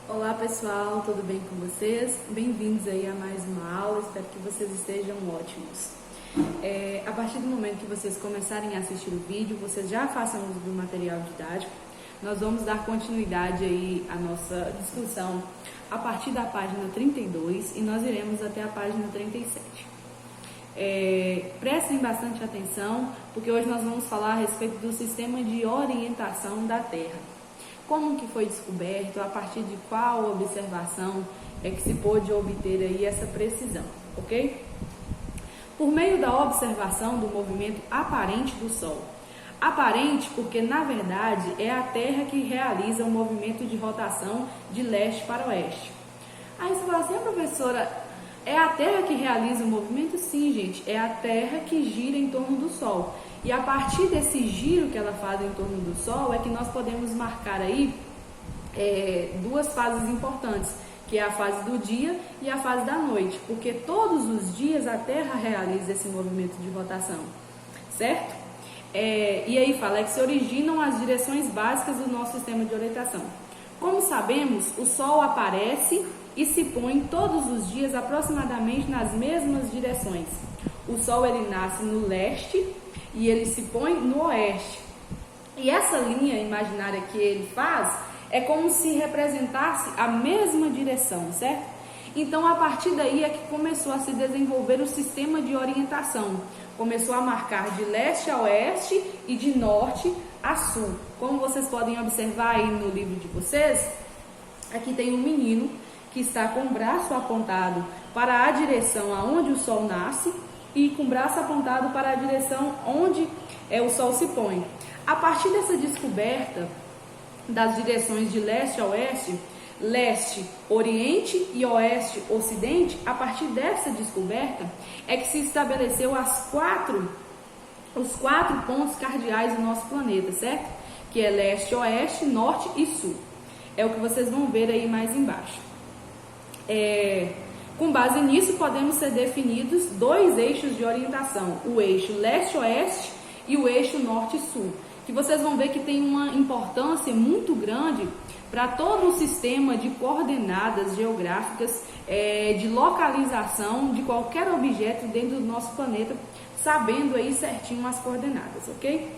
Olá pessoal, tudo bem com vocês? Bem-vindos aí a mais uma aula, espero que vocês estejam ótimos. A partir do momento que vocês começarem a assistir o vídeo, vocês já façam uso do material didático. Nós vamos dar continuidade aí à nossa discussão a partir da página 32 e nós iremos até a página 37. Prestem bastante atenção, porque hoje nós vamos falar a respeito do sistema de orientação da Terra. Como que foi descoberto, a partir de qual observação é que se pôde obter aí essa precisão, ok? Por meio da observação do movimento aparente do Sol. Aparente porque, na verdade, é a Terra que realiza o movimento de rotação de leste para oeste. Aí você fala assim, professora, é a Terra que realiza o movimento? Sim, gente, é a Terra que gira em torno do Sol. E a partir desse giro que ela faz em torno do Sol é que nós podemos marcar aí duas fases importantes, que é a fase do dia e a fase da noite, porque todos os dias a Terra realiza esse movimento de rotação, certo? E aí fala que se originam as direções básicas do nosso sistema de orientação. Como sabemos, o Sol aparece e se põe todos os dias aproximadamente nas mesmas direções. O Sol ele nasce no leste e ele se põe no oeste. E essa linha imaginária que ele faz é como se representasse a mesma direção, certo? Então, a partir daí é que começou a se desenvolver o sistema de orientação. Começou a marcar de leste a oeste e de norte a sul. Como vocês podem observar aí no livro de vocês, aqui tem um menino que está com o braço apontado para a direção aonde o Sol nasce e com o braço apontado para a direção onde o Sol se põe. A partir dessa descoberta das direções de leste a oeste, leste, oriente e oeste, ocidente, a partir dessa descoberta é que se estabeleceu os quatro pontos cardeais do nosso planeta, certo? Que é leste, oeste, norte e sul. É o que vocês vão ver aí mais embaixo. Com base nisso, podemos ser definidos dois eixos de orientação, o eixo leste-oeste e o eixo norte-sul, que vocês vão ver que tem uma importância muito grande para todo o sistema de coordenadas geográficas, de localização de qualquer objeto dentro do nosso planeta, sabendo aí certinho as coordenadas, ok?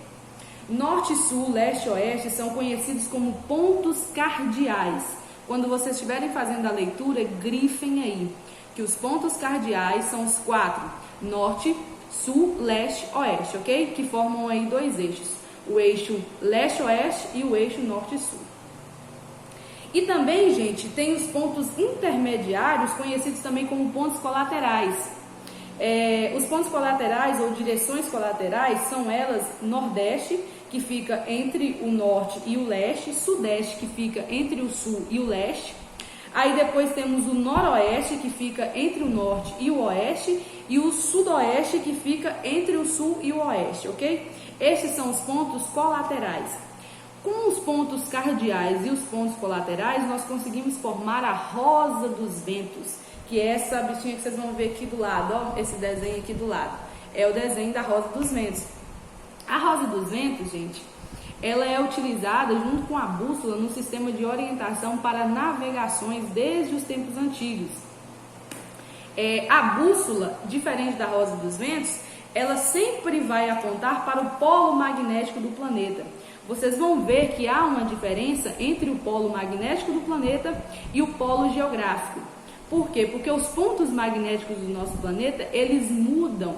Norte, sul, leste e oeste são conhecidos como pontos cardeais. Quando vocês estiverem fazendo a leitura, grifem aí que os pontos cardeais são os quatro, norte, sul, leste, oeste, ok? Que formam aí dois eixos, o eixo leste-oeste e o eixo norte-sul. E também, gente, tem os pontos intermediários, conhecidos também como pontos colaterais. Os pontos colaterais ou direções colaterais são elas nordeste, que fica entre o norte e o leste, sudeste, que fica entre o sul e o leste. Aí depois temos o noroeste, que fica entre o norte e o oeste, e o sudoeste, que fica entre o sul e o oeste, ok? Esses são os pontos colaterais. Com os pontos cardeais e os pontos colaterais, nós conseguimos formar a rosa dos ventos, que é essa bichinha que vocês vão ver aqui do lado, ó, esse desenho aqui do lado. É o desenho da rosa dos ventos. A rosa dos ventos, gente, ela é utilizada junto com a bússola no sistema de orientação para navegações desde os tempos antigos. A bússola, diferente da rosa dos ventos, ela sempre vai apontar para o polo magnético do planeta. Vocês vão ver que há uma diferença entre o polo magnético do planeta e o polo geográfico. Por quê? Porque os pontos magnéticos do nosso planeta, eles mudam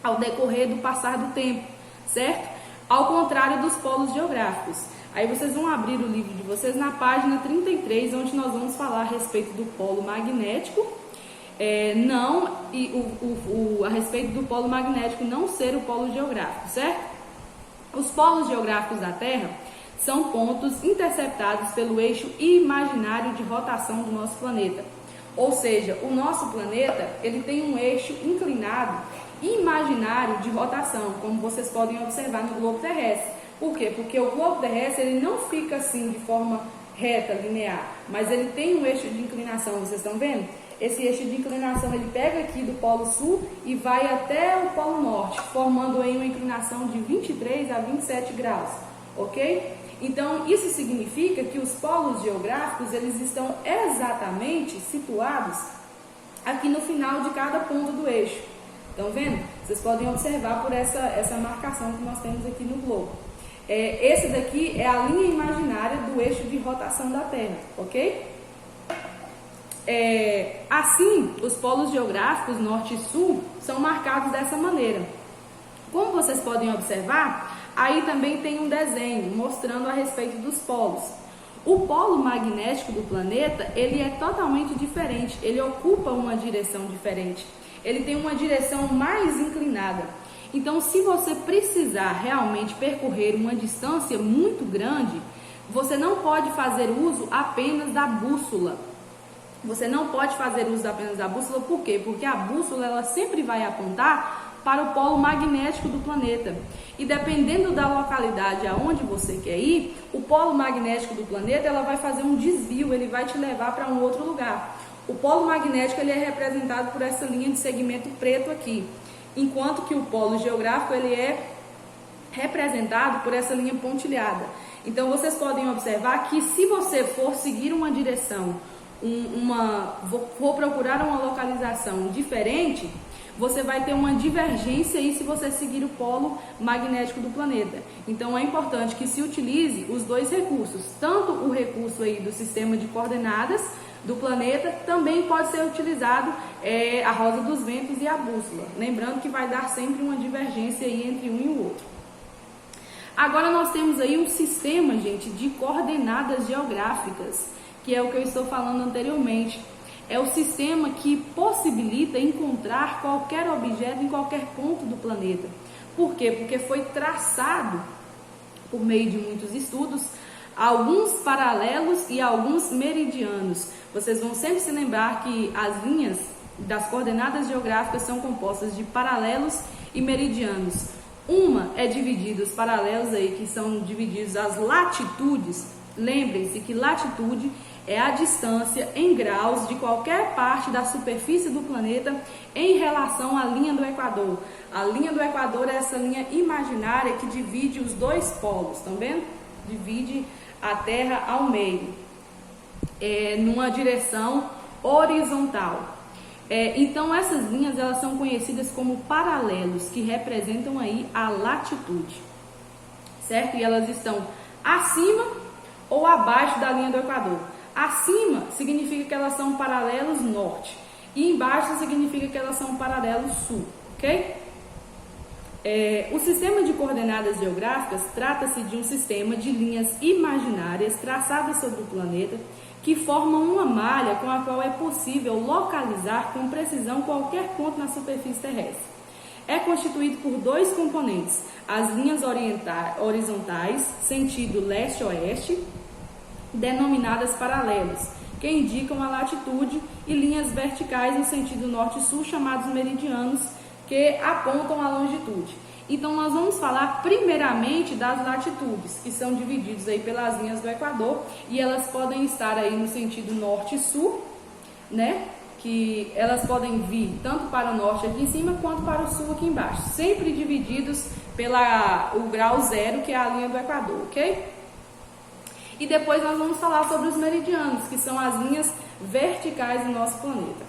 ao decorrer do passar do tempo, certo? Ao contrário dos polos geográficos. Aí vocês vão abrir o livro de vocês na página 33, onde nós vamos falar a respeito do polo magnético, a respeito do polo magnético não ser o polo geográfico, certo? Os polos geográficos da Terra são pontos interceptados pelo eixo imaginário de rotação do nosso planeta. Ou seja, o nosso planeta ele tem um eixo inclinado imaginário de rotação, como vocês podem observar no globo terrestre. Por quê? Porque o globo terrestre ele não fica assim de forma reta, linear, mas ele tem um eixo de inclinação, vocês estão vendo? Esse eixo de inclinação ele pega aqui do polo sul e vai até o polo norte, formando aí uma inclinação de 23 a 27 graus, ok? Então, isso significa que os polos geográficos, eles estão exatamente situados aqui no final de cada ponto do eixo. Estão vendo? Vocês podem observar por essa marcação que nós temos aqui no globo. Esse daqui é a linha imaginária do eixo de rotação da Terra, ok? Assim, os polos geográficos norte e sul são marcados dessa maneira. Como vocês podem observar, aí também tem um desenho mostrando a respeito dos polos. O polo magnético do planeta, ele é totalmente diferente, ele ocupa uma direção diferente, ele tem uma direção mais inclinada. Então, se você precisar realmente percorrer uma distância muito grande, você não pode fazer uso apenas da bússola. Você não pode fazer uso apenas da bússola, por quê? Porque a bússola, ela sempre vai apontar para o polo magnético do planeta. E dependendo da localidade aonde você quer ir, o polo magnético do planeta, ela vai fazer um desvio, ele vai te levar para um outro lugar. O polo magnético, ele é representado por essa linha de segmento preto aqui, enquanto que o polo geográfico, ele é representado por essa linha pontilhada. Então, vocês podem observar que se você for seguir uma direção, for procurar uma localização diferente, você vai ter uma divergência aí se você seguir o polo magnético do planeta. Então é importante que se utilize os dois recursos, tanto o recurso aí do sistema de coordenadas do planeta, também pode ser utilizado a roda dos ventos e a bússola. Lembrando que vai dar sempre uma divergência aí entre um e o outro. Agora nós temos aí um sistema, gente, de coordenadas geográficas, que é o que eu estou falando anteriormente. É o sistema que possibilita encontrar qualquer objeto em qualquer ponto do planeta. Por quê? Porque foi traçado, por meio de muitos estudos, alguns paralelos e alguns meridianos. Vocês vão sempre se lembrar que as linhas das coordenadas geográficas são compostas de paralelos e meridianos. Uma é dividida, os paralelos aí que são divididos as latitudes. Lembrem-se que latitude é a distância em graus de qualquer parte da superfície do planeta em relação à linha do Equador. A linha do Equador é essa linha imaginária que divide os dois polos, estão vendo? Divide a Terra ao meio, numa direção horizontal. Então essas linhas, elas são conhecidas como paralelos, que representam aí a latitude, certo? E elas estão acima ou abaixo da linha do Equador. Acima significa que elas são paralelos norte e embaixo significa que elas são paralelos sul, ok? O sistema de coordenadas geográficas trata-se de um sistema de linhas imaginárias traçadas sobre o planeta que formam uma malha com a qual é possível localizar com precisão qualquer ponto na superfície terrestre. É constituído por dois componentes, as linhas horizontais, sentido leste-oeste, denominadas paralelos, que indicam a latitude, e linhas verticais no sentido norte-sul, chamados meridianos, que apontam a longitude. Então nós vamos falar primeiramente das latitudes, que são divididas aí pelas linhas do Equador, e elas podem estar aí no sentido norte-sul, né? Que elas podem vir tanto para o norte aqui em cima, quanto para o sul aqui embaixo, sempre divididos o grau zero, que é a linha do Equador, ok? E depois nós vamos falar sobre os meridianos, que são as linhas verticais do nosso planeta.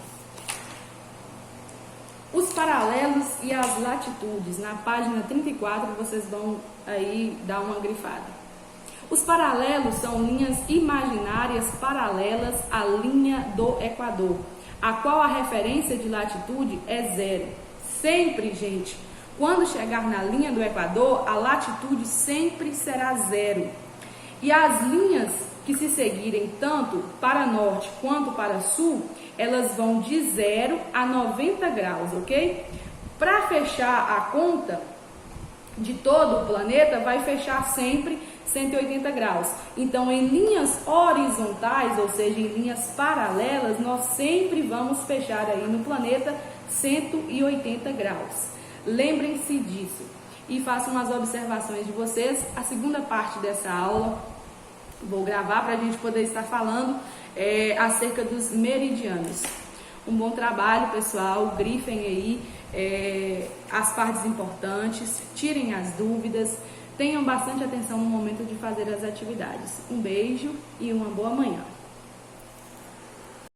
Os paralelos e as latitudes, na página 34, vocês vão aí dar uma grifada. Os paralelos são linhas imaginárias paralelas à linha do Equador, a qual a referência de latitude é zero. Sempre, gente, quando chegar na linha do Equador, a latitude sempre será zero. E as linhas que se seguirem tanto para norte quanto para sul, elas vão de 0 a 90 graus, ok? Para fechar a conta de todo o planeta, vai fechar sempre 180 graus. Então, em linhas horizontais, ou seja, em linhas paralelas, nós sempre vamos fechar aí no planeta 180 graus. Lembrem-se disso. E façam as observações de vocês. A segunda parte dessa aula vou gravar para a gente poder estar falando acerca dos meridianos. Um bom trabalho, pessoal. Grifem aí as partes importantes, tirem as dúvidas, tenham bastante atenção no momento de fazer as atividades. Um beijo e uma boa manhã.